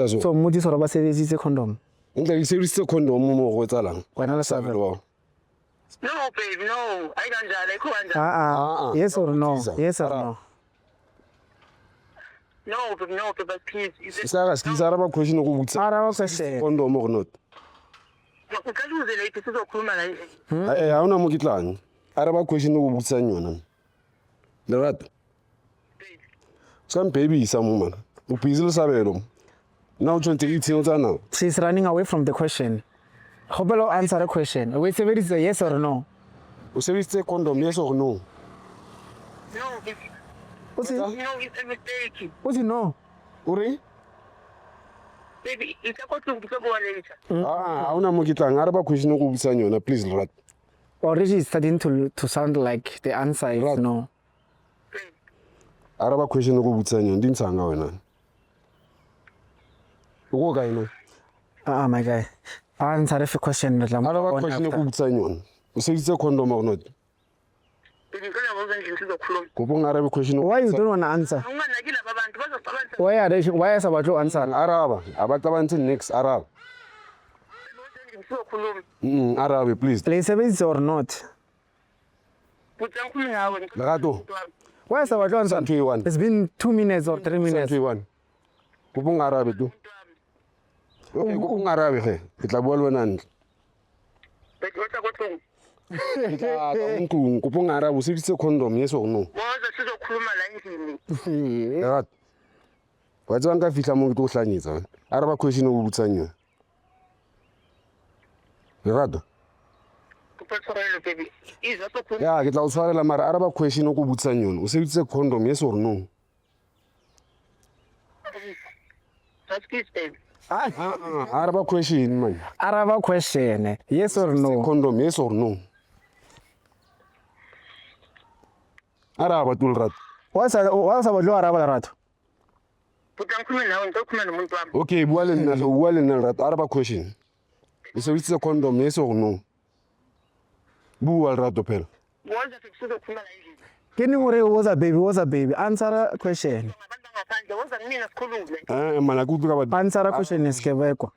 so mmotsa hore ba sebedisitse condom. Ntla ke sebedisitse condom mo go etsalang. Wena le Sabelo. No, babe, no. I can't jala. I can't. Yes or no? Yes or no? No, but please. Saka skisa araba question go butsa. Araba question. Condom or not? O ka lose le tse go khuluma la. Ha una mo kitlang. Araba question go butsa yona. Lerato. Some baby is some woman. O busy le Sabelo. Now 2018 now. She's running away from the question. Hopelo answer the question. Wait, say it's a yes or no. O sebedisitse condom yes or no? No, What's it? no, it's a mistake. What's it no? Uri? Baby, it's a good thing to go later. Ha una mo kitlang. Araba question go butsa yona, please Lerato. Already it's starting to sound like the answer is Right. no. Araba question go butsa yona, ndintshanga wena. Go ga ina. My guy. Answer the question. Araba question go butsa yona. O sebedisitse condom or not? Baby, ngicela ngizwe nje go khuluma. Go ngarabe question. Why you don't want to answer? Unganakile abantu bazocabanza. Why is about to answer? Araba. Abatabantu next Arab. Ngizwe khuluma. Arabe please. Play service or not? Butsa ngikhuluma nawe. Lerato. Why is about to answer? 21. It's been 2 minutes or 3 minutes. 21. Go ngarabe tu. Okay, go ngarabe ge. Ke tla bua le wena ntle. Baby, what's go thong? Go ngarabe o sebedisitse condom yes or no? Moza sizokhuluma la endlini. Lerato. Wa tswa nka fihla mo ke tlo hlanyetsa. Araba question go butsa yona. Lerato. Kupatsorelo baby. Iza sokhuluma. Ya ke tla o tshwarela mara araba question go butsa yona. O sebedisitse condom yes or no? That's kiss baby. Araba question man. Araba question. Yes or no? Condom yes or no? Araba tu Lerato. What's about to Araba Lerato? Butsa ngikhuluma nawe ngizokhuluma nomuntu wami. Okay, bua le nna Lerato. Araba question. O sebedisitse condom yes or no? Bua Lerato phela. Moza sizokhuluma la endlini. Can you was a baby? Answer a question. Abantu ngaphandle woza kumina sikhulume. Mana kutuka ba Answer a question is kebekwa.